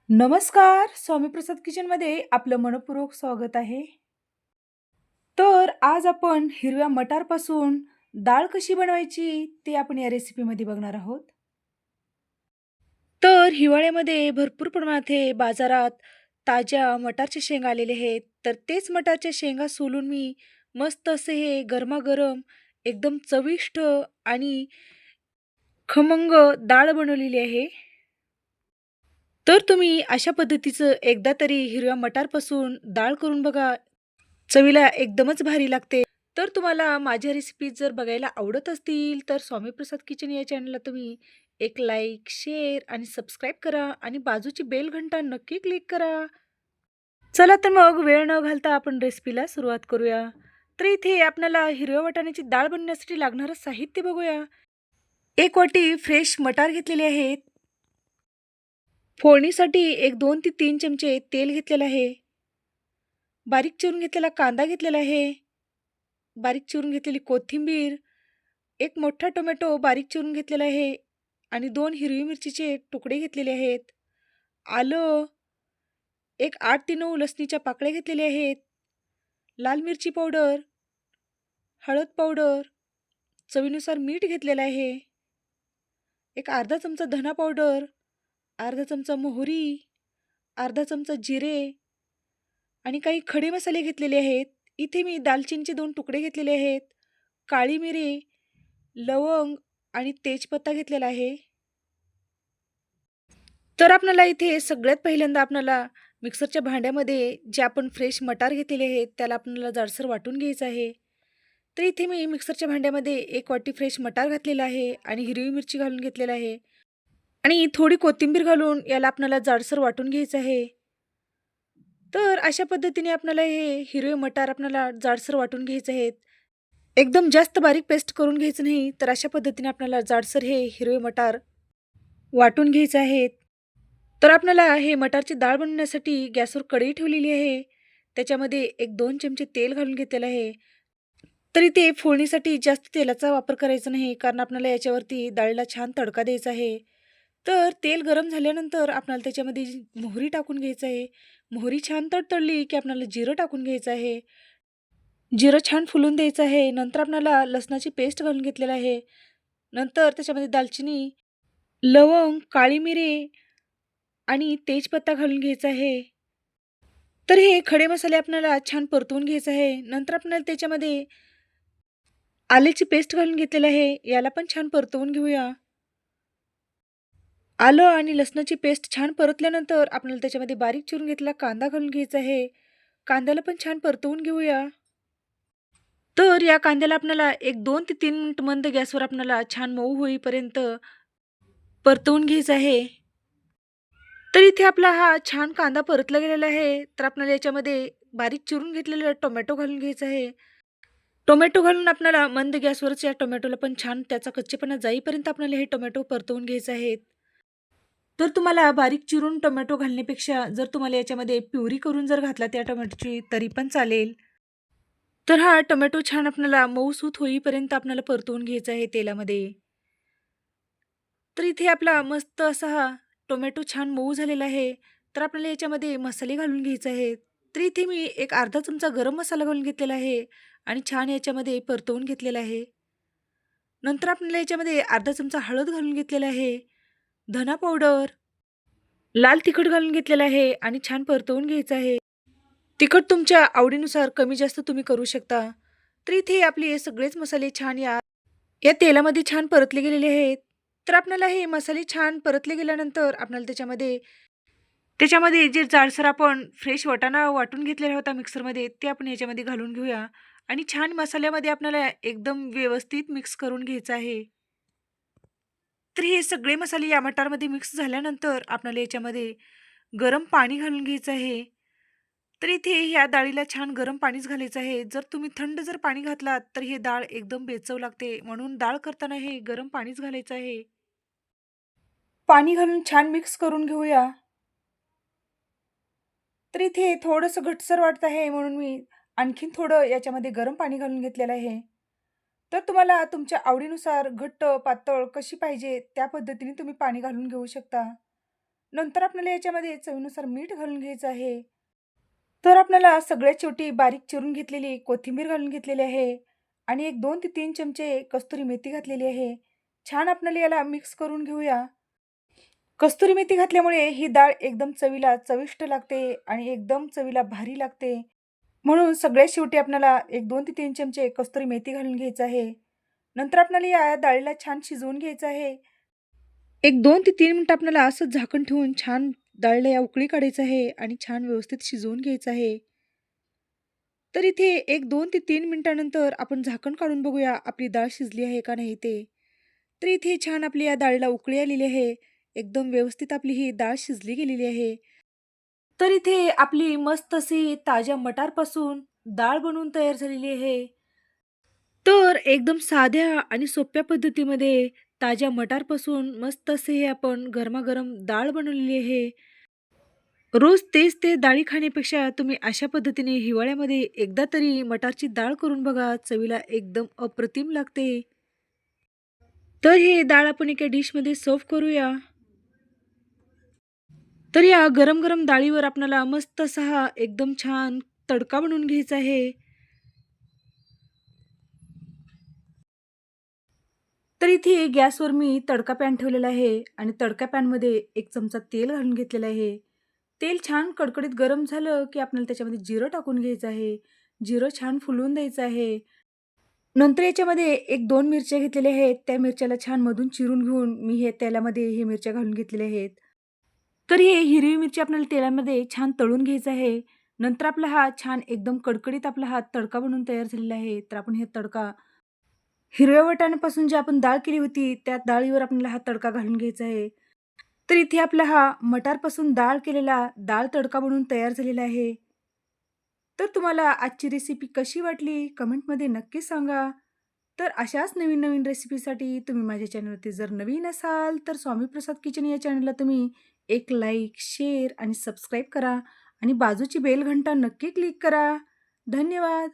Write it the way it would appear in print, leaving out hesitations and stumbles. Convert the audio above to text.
नमस्कार. स्वामी प्रसाद किचनमध्ये आपलं मनःपूर्वक स्वागत आहे. तर आज आपण हिरव्या मटारपासून डाळ कशी बनवायची ते आपण या रेसिपीमध्ये बघणार आहोत. तर हिवाळ्यामध्ये भरपूर प्रमाणात हे बाजारात ताज्या मटारच्या शेंगा आलेले आहेत. तर तेच मटारच्या शेंगा सोलून मी मस्त असे हे गरमागरम एकदम चविष्ट आणि खमंग डाळ बनवलेली आहे. तर तुम्ही अशा पद्धतीचं एकदा तरी हिरव्या मटारपासून डाळ करून बघा. चवीला एकदमच भारी लागते. तर तुम्हाला माझ्या रेसिपीज जर बघायला आवडत असतील, तर स्वामी प्रसाद किचन या चॅनलला तुम्ही एक लाईक, शेअर आणि सबस्क्राईब करा आणि बाजूची बेल घंटा नक्की क्लिक करा. चला तर मग वेळ न घालता आपण रेसिपीला सुरुवात करूया. तर इथे आपल्याला हिरव्या वाटाण्याची डाळ बनवण्यासाठी लागणारं साहित्य बघूया. 1 वाटी फ्रेश मटार घेतलेले आहेत. फोडणीसाठी एक 2 ते 3 चमचे तेल घेतलेलं आहे. बारीक चिरून घेतलेला कांदा घेतलेला आहे. बारीक चिरून घेतलेली कोथिंबीर, एक मोठा टोमॅटो बारीक चिरून घेतलेला आहे आणि 2 हिरवी मिरचीचे तुकडे घेतलेले आहेत. आलं, एक 8 ते 9 लसणीच्या पाकळ्या घेतलेल्या आहेत. लाल मिरची पावडर, हळद पावडर, चवीनुसार मीठ घेतलेलं आहे. एक अर्धा चमचा धना पावडर, अर्धा चमचा मोहरी, अर्धा चमचा जिरे आणि काही खडे मसाले घेतलेले आहेत. इथे मी दालचिनीचे 2 तुकडे घेतलेले आहेत. काळी मिरी, लवंग आणि तेजपत्ता घेतलेला आहे. तर आपल्याला इथे सगळ्यात पहिल्यांदा आपल्याला मिक्सरच्या भांड्यामध्ये जे आपण फ्रेश मटार घेतलेले आहेत, त्याला आपल्याला जाडसर वाटून घ्यायचं आहे. तर इथे मी मिक्सरच्या भांड्यामध्ये 1 वाटी फ्रेश मटार घातलेला आहे आणि हिरवी मिरची घालून घेतलेला आहे आणि थोडी कोथिंबीर घालून याला आपल्याला जाडसर वाटून घ्यायचं आहे. तर अशा पद्धतीने आपल्याला हे हिरवे मटार आपल्याला जाडसर वाटून घ्यायचे आहेत. एकदम जास्त बारीक पेस्ट करून घ्यायचं नाही, तर अशा पद्धतीने आपल्याला जाडसर हे हिरवे मटार वाटून घ्यायचे आहेत. तर आपल्याला हे मटारची डाळ बनवण्यासाठी गॅसवर कढई ठेवलेली आहे. त्याच्यामध्ये एक 2 चमचे तेल घालून घेतलेलं आहे. तर इथे फोडणीसाठी जास्त तेलाचा वापर करायचा नाही, कारण आपल्याला याच्यावरती डाळीला छान तडका द्यायचा आहे. तर तेल गरम झाल्यानंतर आपल्याला त्याच्यामध्ये जी मोहरी टाकून घ्यायचं आहे. मोहरी छान तडतडली की आपल्याला जिरं टाकून घ्यायचं आहे. जिरं छान फुलून द्यायचं आहे. नंतर आपल्याला लसणाची पेस्ट घालून घेतलेलं आहे. नंतर त्याच्यामध्ये दालचिनी, लवंग, काळी मिरी आणि तेजपत्ता घालून घ्यायचा आहे. तर हे खडे मसाले आपल्याला छान परतवून घ्यायचं आहे. नंतर आपल्याला त्याच्यामध्ये आल्याची पेस्ट घालून घेतलेलं आहे. याला पण छान परतवून घेऊया. आलं आणि लसणाची पेस्ट छान परतल्यानंतर आपल्याला त्याच्यामध्ये बारीक चिरून घेतलेला कांदा घालून घ्यायचा आहे. कांद्याला पण छान परतवून घेऊया. तर या कांद्याला आपल्याला एक 2 ते 3 मिनिट मंद गॅसवर आपल्याला छान मऊ होईपर्यंत परतवून घ्यायचं आहे. तर इथे आपला हा छान कांदा परतला गेलेला आहे. तर आपल्याला याच्यामध्ये बारीक चिरून घेतलेला टोमॅटो घालून घ्यायचा आहे. टोमॅटो घालून आपल्याला मंद गॅसवरच या टोमॅटोला पण छान त्याचा कच्चेपणा जाईपर्यंत आपल्याला हे टोमॅटो परतवून घ्यायचे आहेत. तर तुम्हाला बारीक चिरून टोमॅटो घालण्यापेक्षा जर तुम्हाला याच्यामध्ये प्युरी करून जर घातला त्या टोमॅटोची तरी पण चालेल. तर हा टोमॅटो छान आपल्याला मऊसूत होईपर्यंत आपल्याला परतवून घ्यायचा आहे तेलामध्ये. तर इथे आपला मस्त असा हा टोमॅटो छान मऊ झालेला आहे. तर आपल्याला याच्यामध्ये मसाले घालून घ्यायचे आहेत. तर इथे मी एक अर्धा चमचा गरम मसाला घालून घेतलेला आहे आणि छान याच्यामध्ये परतवून घेतलेला आहे. नंतर आपल्याला याच्यामध्ये अर्धा चमचा हळद घालून घेतलेला आहे, धना पावडर, लाल तिखट घालून घेतलेलं आहे आणि छान परतवून घ्यायचं आहे. तिखट तुमच्या आवडीनुसार कमी जास्त तुम्ही करू शकता. तर इथे आपले हे सगळेच मसाले छान या या तेलामध्ये छान परतले गेलेले आहेत. तर आपल्याला हे मसाले छान परतले गेल्यानंतर आपल्याला त्याच्यामध्ये त्याच्यामध्ये जे जाडसर आपण फ्रेश वाटाणा वाटून घेतलेला होता मिक्सरमध्ये, ते आपण याच्यामध्ये घालून घेऊया आणि छान मसाल्यामध्ये आपल्याला एकदम व्यवस्थित मिक्स करून घ्यायचं आहे. तर हे सगळे मसाले या मटारमध्ये मिक्स झाल्यानंतर आपल्याला याच्यामध्ये गरम पाणी घालून घ्यायचं आहे. तर इथे ह्या डाळीला छान गरम पाणीच घालायचं आहे. जर तुम्ही थंड जर पाणी घातलात, तर हे डाळ एकदम बेचव लागते. म्हणून डाळ करताना हे गरम पाणीच घालायचं आहे. पाणी घालून छान मिक्स करून घेऊया. तर इथे थोडंसं घटसर वाटत आहे, म्हणून मी आणखीन थोडं याच्यामध्ये गरम पाणी घालून घेतलेलं आहे. तर तुम्हाला तुमच्या आवडीनुसार घट्ट, पातळ कशी पाहिजे त्या पद्धतीने तुम्ही पाणी घालून घेऊ शकता. नंतर आपल्याला याच्यामध्ये चवीनुसार मीठ घालून घ्यायचं आहे. तर आपल्याला सगळ्यात शेवटी बारीक चिरून घेतलेली कोथिंबीर घालून घेतलेली आहे आणि एक 2 ते 3 चमचे कस्तुरी मेथी घातलेली आहे. छान आपल्याला याला मिक्स करून घेऊया. कस्तुरी मेथी घातल्यामुळे ही डाळ एकदम चवीला चविष्ट लागते आणि एकदम चवीला भारी लागते. म्हणून सगळ्यात शेवटी आपल्याला एक 2 ते 3 चमचे कस्तुरी मेथी घालून घ्यायचं आहे. नंतर आपल्याला या डाळीला छान शिजवून घ्यायचं आहे. एक 2 ते 3 मिनिटं आपल्याला असंच झाकण ठेवून छान डाळीला या उकळी काढायचं आहे आणि छान व्यवस्थित शिजवून घ्यायचं आहे. तर इथे एक 2 ते 3 मिनिटानंतर आपण झाकण काढून बघूया आपली डाळ शिजली आहे का नाही ते. तर इथे छान आपली या डाळीला उकळी आलेली आहे. एकदम व्यवस्थित आपली ही डाळ शिजली गेलेली आहे. तर इथे आपली मस्त अशी ताज्या मटारपासून डाळ बनवून तयार झालेली आहे. तर एकदम साध्या आणि सोप्या पद्धतीमध्ये ताज्या मटारपासून मस्त असे हे आपण गरमागरम डाळ बनवलेली आहे. रोज तेच ते डाळी खाण्यापेक्षा तुम्ही अशा पद्धतीने हिवाळ्यामध्ये एकदा तरी मटारची डाळ करून बघा. चवीला एकदम अप्रतिम लागते. तर हे डाळ आपण एका डिशमध्ये सर्व्ह करूया. तर या गरम-गरम डाळीवर आपल्याला मस्त असा हा एकदम छान तडका बनवून घ्यायचा आहे. तर इथे गॅसवर मी तडका पॅन ठेवलेला आहे आणि तडका पॅनमध्ये 1 चमचा तेल घालून घेतलेलं आहे. तेल छान कडकडीत गरम झालं, की आपल्याला त्याच्यामध्ये जिरं टाकून घ्यायचं आहे. जिरं छान फुलवून द्यायचं आहे. नंतर याच्यामध्ये 1-2 मिरच्या घेतलेल्या आहेत. त्या मिरच्याला छान मधून चिरून घेऊन मी हे तेलामध्ये हे मिरच्या घालून घेतलेल्या आहेत. तर हे हिरवी मिरची आपल्याला तेलामध्ये छान तळून घ्यायचं आहे. नंतर आपला हा छान एकदम कडकडीत आपला हा तडका बनून तयार झालेला आहे. तर आपण हे तडका हिरव्या वाटाण्यापासून जी आपण डाळ केली होती, त्या डाळीवर आपल्याला हा तडका घालून घ्यायचा आहे. तर इथे आपला हा मटारपासून डाळ केलेला डाळ तडका बनून तयार झालेला आहे. तर तुम्हाला आजची रेसिपी कशी वाटली कमेंटमध्ये नक्की सांगा. तर अशाच नवीन-नवीन रेसिपीसाठी तुम्ही माझ्या चॅनलवरती जर नवीन असाल, तर स्वामी प्रसाद किचन या चॅनलला तुम्ही एक लाईक, शेअर आणि सबस्क्राईब करा आणि बाजूची बेल घंटा नक्की क्लिक करा. धन्यवाद.